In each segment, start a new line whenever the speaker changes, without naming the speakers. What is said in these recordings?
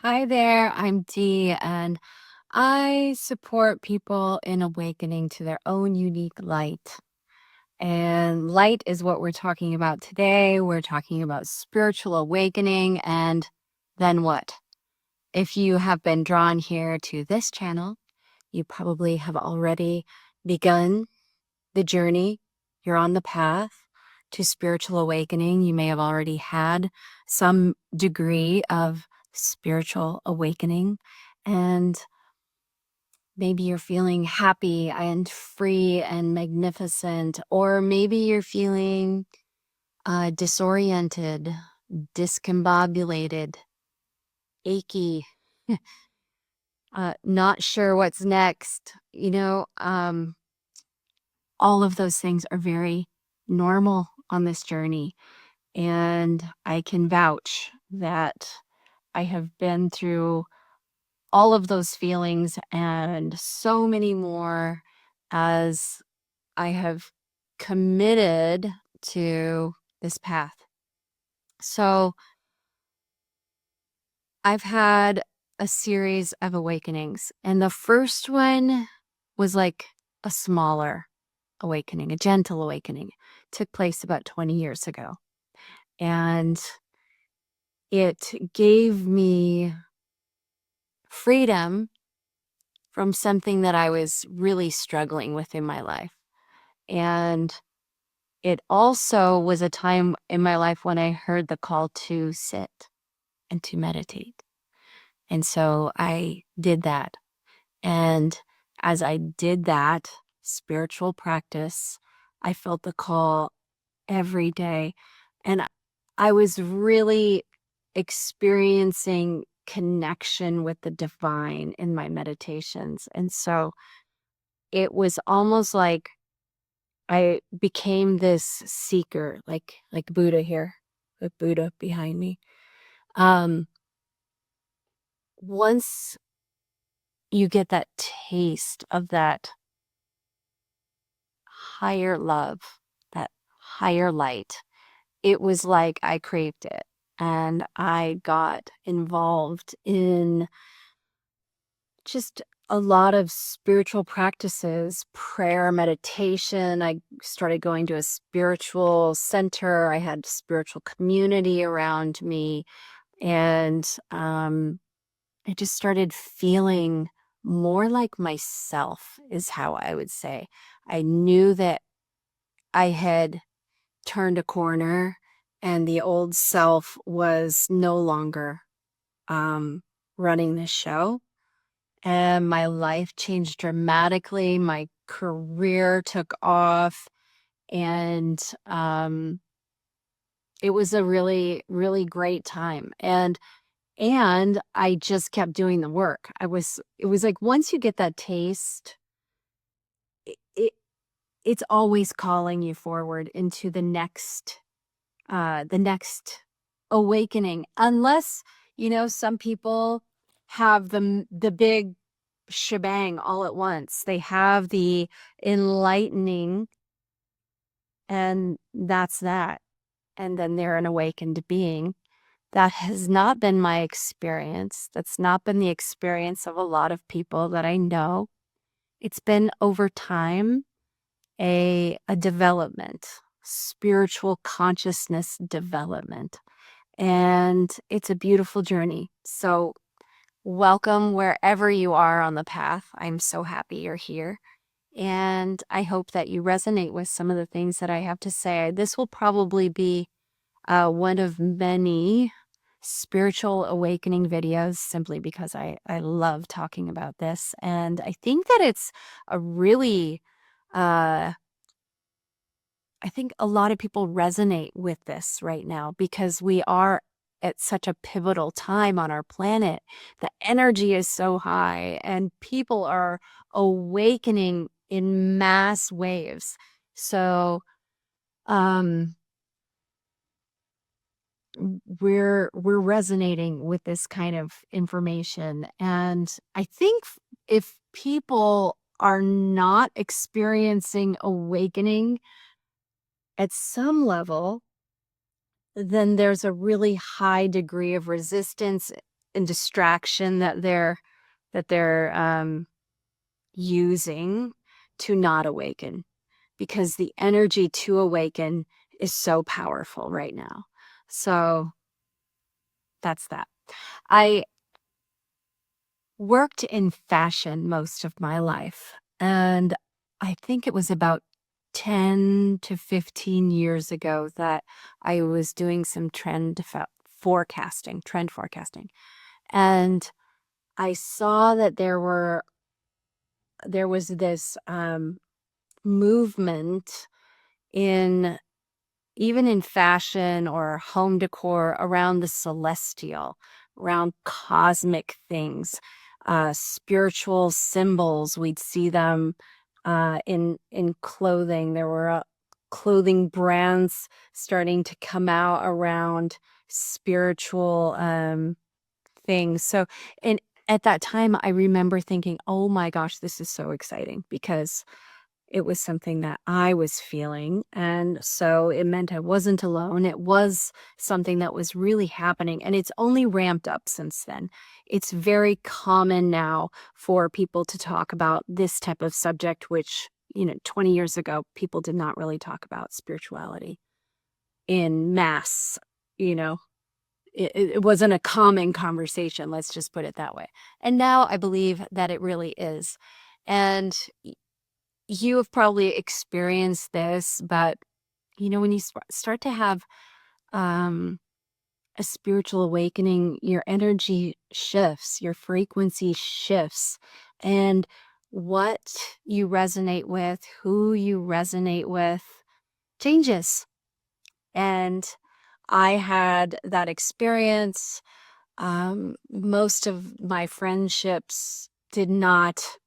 Hi there, I'm Dee, and I support people in awakening to their own unique light. And light is what we're talking about today. We're talking about spiritual awakening, and then what? If you have been drawn here to this channel, you probably have already begun the journey. You're on the path to spiritual awakening. You may have already had some degree of spiritual awakening, and maybe you're feeling happy and free and magnificent, or maybe you're feeling disoriented, discombobulated, achy, not sure what's next. All of those things are very normal on this journey. And I can vouch that I have been through all of those feelings and so many more as I have committed to this path. So I've had a series of awakenings, and the first one was like a smaller awakening, a gentle awakening. Took place about 20 years ago. And it gave me freedom from something that I was really struggling with in my life. And it also was a time in my life when I heard the call to sit and to meditate. And so I did that. And as I did that spiritual practice, I felt the call every day. And I was really experiencing connection with the divine in my meditations. And so it was almost like I became this seeker, like Buddha here, with Buddha behind me. Um, Once you get that taste of that higher love, that higher light, it was like I craved it. And I got involved in just a lot of spiritual practices, prayer, meditation. I started going to a spiritual center. I had spiritual community around me. And I just started feeling more like myself, is how I would say. I knew that I had turned a corner and the old self was no longer running the show. And my life changed dramatically. My career took off, and it was a really, really great time. And I just kept doing the work. It was like once you get that taste, it it's always calling you forward into the next awakening. Unless, some people have the big shebang all at once. They have the enlightening, and that's that. And then they're an awakened being. That has not been my experience. That's not been the experience of a lot of people that I know. It's been over time a development, spiritual consciousness development. And it's a beautiful journey. So welcome wherever you are on the path. I'm so happy you're here. And I hope that you resonate with some of the things that I have to say. This will probably be one of many spiritual awakening videos simply because I love talking about this. And I think that it's a really, uh, I think a lot of people resonate with this right now because we are at such a pivotal time on our planet. The energy is so high and people are awakening in mass waves. So, um, we're resonating with this kind of information. And I think if people are not experiencing awakening at some level, then there's a really high degree of resistance and distraction that they're using to not awaken, because the energy to awaken is so powerful right now. So that's that. I worked in fashion most of my life, and I think it was about 10 to 15 years ago that I was doing some trend forecasting. And I saw that there was this movement in, even in fashion or home decor, around the celestial, around cosmic things, spiritual symbols. We'd see them in clothing. There were clothing brands starting to come out around spiritual things. So, and at that time, I remember thinking, "Oh my gosh, this is so exciting," because it was something that I was feeling, and so it meant I wasn't alone. It was something that was really happening, and it's only ramped up since then. It's very common now for people to talk about this type of subject, which, 20 years ago, people did not really talk about spirituality in mass, you know? It wasn't a common conversation, let's just put it that way. And now I believe that it really is. And you have probably experienced this, but when you start to have um, a spiritual awakening, your energy shifts, your frequency shifts, and what you resonate with, who you resonate with, changes. And I had that experience. Most of my friendships did not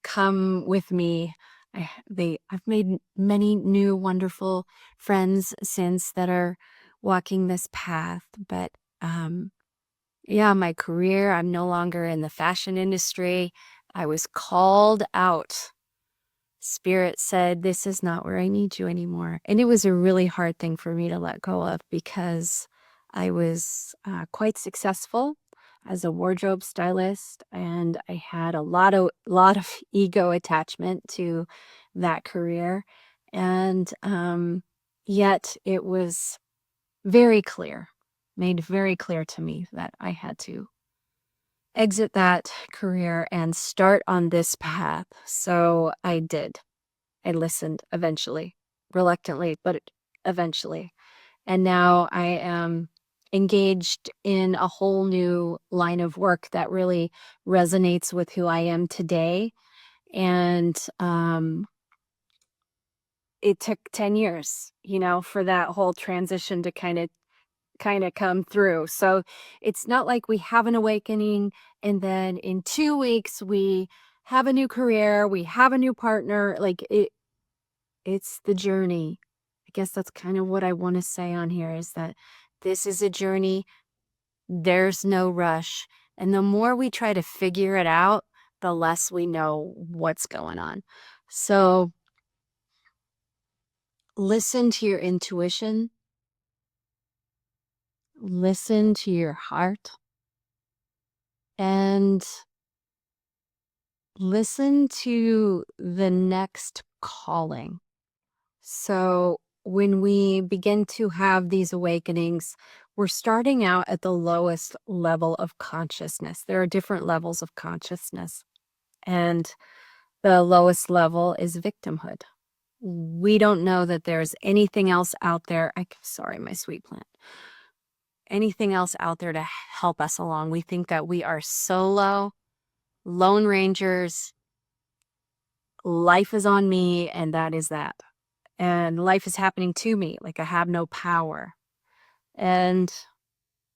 come with me. I've made many new wonderful friends since that are walking this path. But yeah, my career, I'm no longer in the fashion industry. I was called out. Spirit said, "This is not where I need you anymore." And it was a really hard thing for me to let go of, because I was quite successful as a wardrobe stylist, and I had a lot of ego attachment to that career. And yet it was very clear, made very clear to me that I had to exit that career and start on this path. So I did. I listened eventually, reluctantly, but eventually. And now I am engaged in a whole new line of work that really resonates with who I am today. And it took 10 years, for that whole transition to kind of come through. So it's not like we have an awakening and then in 2 weeks we have a new career, we have a new partner. Like, it's the journey. I guess that's kind of what I want to say on here, is that this is a journey. There's no rush. And the more we try to figure it out, the less we know what's going on. So listen to your intuition, listen to your heart, and listen to the next calling. So when we begin to have these awakenings, we're starting out at the lowest level of consciousness. There are different levels of consciousness, and the lowest level is victimhood. We don't know that there's anything else out there. Sorry, my sweet plant. Anything else out there to help us along. We think that we are solo, lone rangers. Life is on me, and that is that. And life is happening to me. Like, I have no power. And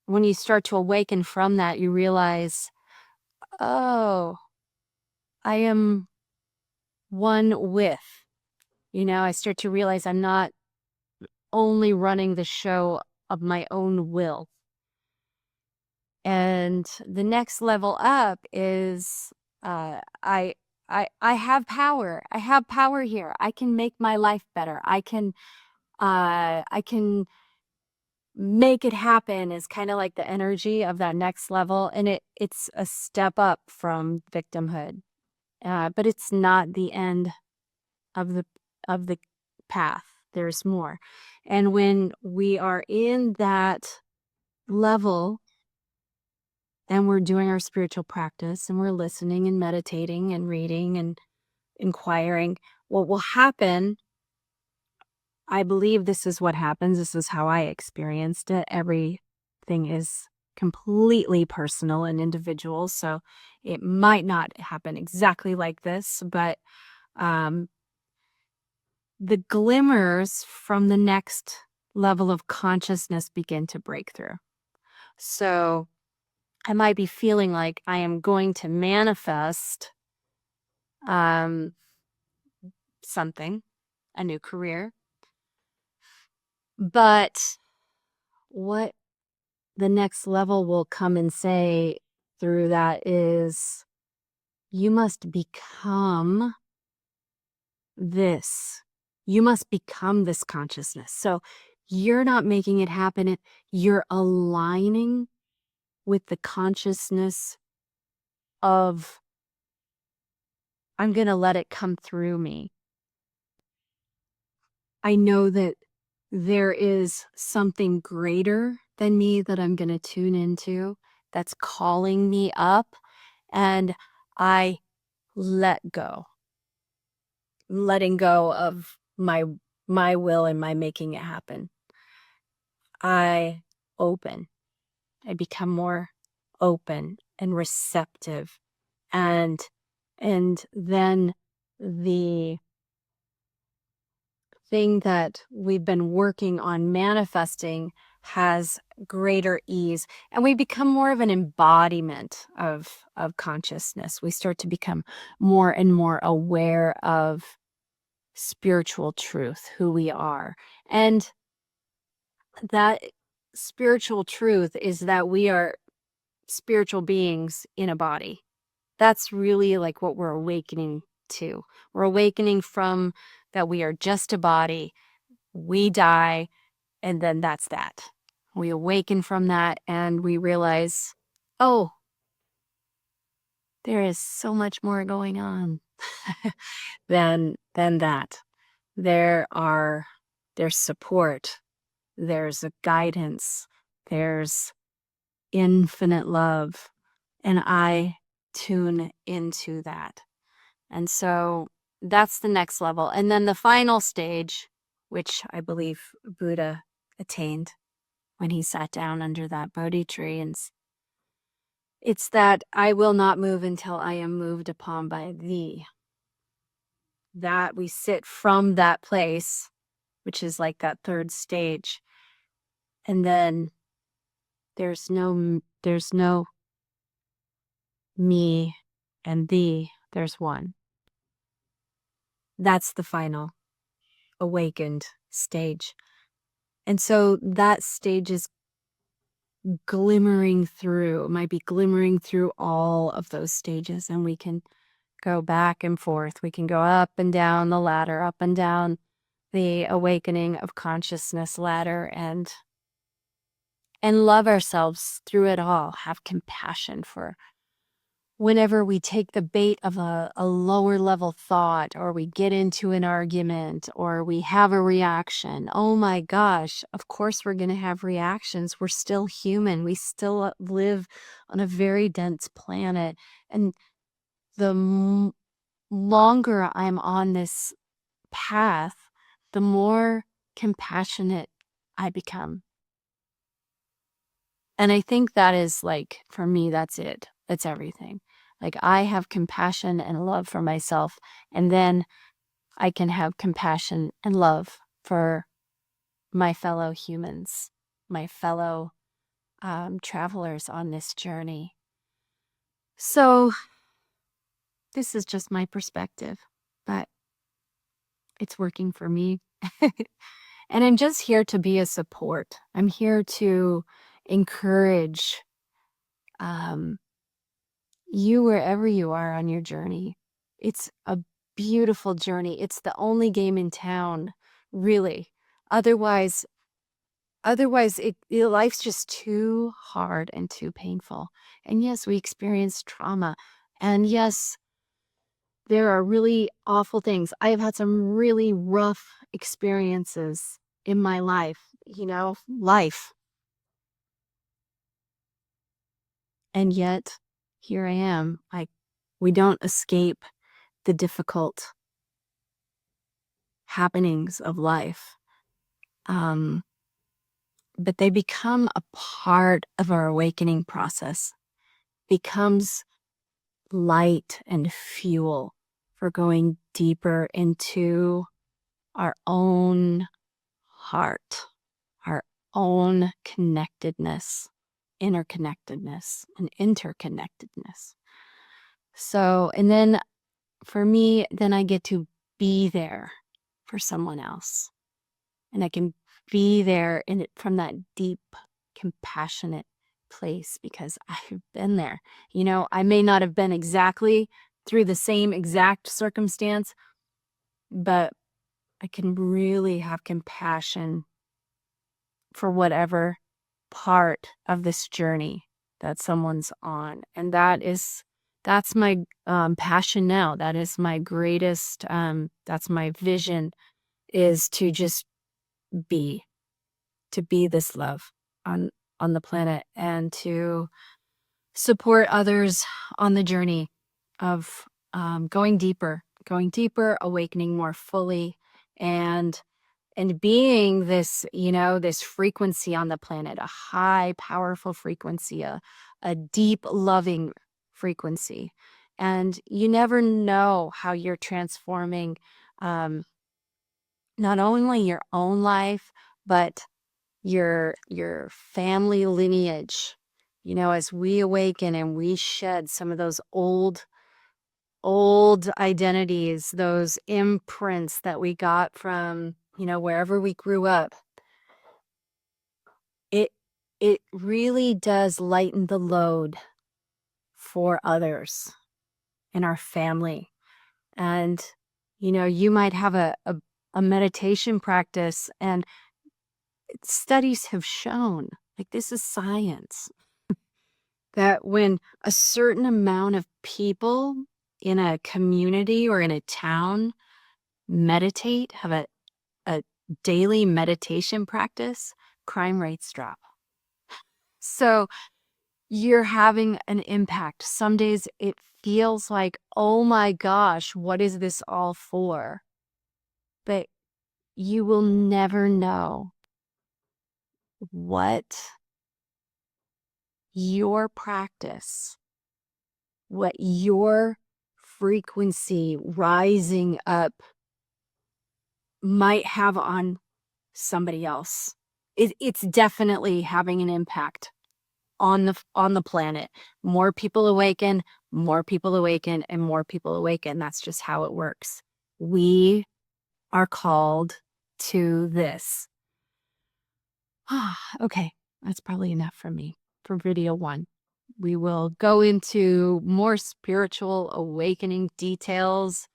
when you start to awaken from that, you realize, oh, I am one with, I start to realize I'm not only running the show of my own will. And the next level up is, I have power. I have power here. I can make my life better. I can make it happen is kind of like the energy of that next level. And it's a step up from victimhood. But it's not the end of the path. There's more. And when we are in that level and we're doing our spiritual practice and we're listening and meditating and reading and inquiring, what will happen, I believe this is what happens. This is how I experienced it. Everything is completely personal and individual. So it might not happen exactly like this, but um, the glimmers from the next level of consciousness begin to break through. So I might be feeling like I am going to manifest um, something, a new career. But what the next level will come and say through that is, you must become this. You must become this consciousness. So you're not making it happen. You're aligning with the consciousness of, I'm going to let it come through me. I know that there is something greater than me that I'm going to tune into that's calling me up, and I let go. Letting go of my will and my making it happen. I open. I become more open and receptive, and then the thing that we've been working on manifesting has greater ease, and we become more of an embodiment of consciousness. We start to become more and more aware of spiritual truth, who we are. And that spiritual truth is that we are spiritual beings in a body. That's really like what we're awakening to. We're awakening from that we are just a body, we die, and then that's that. We awaken from that and we realize, oh, there is so much more going on than that. There's support, there's a guidance, there's infinite love, and I tune into that. And so that's the next level. And then the final stage, which I believe Buddha attained when he sat down under that Bodhi tree, and it's that I will not move until I am moved upon by thee. That we sit from that place, which is like that third stage. And then there's no me and thee, there's one. That's the final awakened stage. And so that stage is glimmering through, it might be glimmering through all of those stages, and we can go back and forth. We can go up and down the ladder, up and down the awakening of consciousness ladder, and love ourselves through it all. Have compassion for whenever we take the bait of a lower level thought, or we get into an argument, or we have a reaction. Oh my gosh, of course we're going to have reactions. We're still human. We still live on a very dense planet. And the longer I'm on this path, the more compassionate I become. And I think that is like, for me, that's it. It's everything. Like, I have compassion and love for myself, and then I can have compassion and love for my fellow humans, my fellow travelers on this journey. So this is just my perspective, but it's working for me. And I'm just here to be a support. I'm here to encourage you wherever you are on your journey. It's a beautiful journey. It's the only game in town, really. Otherwise, Otherwise, life's just too hard and too painful. And yes, we experience trauma. And yes, there are really awful things. I have had some really rough experiences in my life. And yet, here I am. We don't escape the difficult happenings of life. Um, but they become a part of our awakening process, becomes light and fuel for going deeper into our own heart, our own connectedness, interconnectedness, and interconnectedness. So, and then for me, then I get to be there for someone else. And I can be there in it from that deep, compassionate place because I've been there. I may not have been exactly through the same exact circumstance, but I can really have compassion for whatever part of this journey that someone's on. And that's my passion now. That is my greatest, that's my vision, is to just be to be this love on on the planet and to support others on the journey of going deeper, awakening more fully, and being this frequency on the planet, a high, powerful frequency, a deep, loving frequency. And you never know how you're transforming um, not only your own life, but your family lineage. As we awaken and we shed some of those old identities, those imprints that we got from wherever we grew up, it it really does lighten the load for others in our family. And you might have a meditation practice, and studies have shown, like, this is science, that when a certain amount of people in a community or in a town meditate, have a daily meditation practice, crime rates drop. So you're having an impact. Some days it feels like, oh my gosh, what is this all for? But you will never know what your practice, what your frequency rising up might have on somebody else. It's definitely having an impact on the planet. More people awaken, more people awaken, and more people awaken. That's just how it works. We are called to this. Okay, that's probably enough for me for video 1. We will go into more spiritual awakening details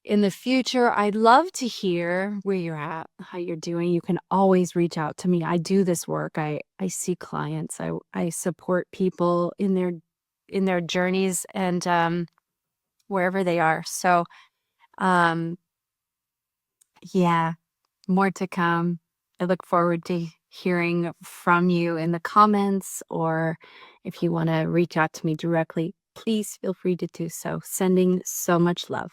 in the future. I'd love to hear where you're at, how you're doing. You can always reach out to me. I do this work. I see clients. I support people in their journeys and wherever they are. So um yeah, more to come. I look forward to hearing from you in the comments, or if you want to reach out to me directly, please feel free to do so. Sending so much love.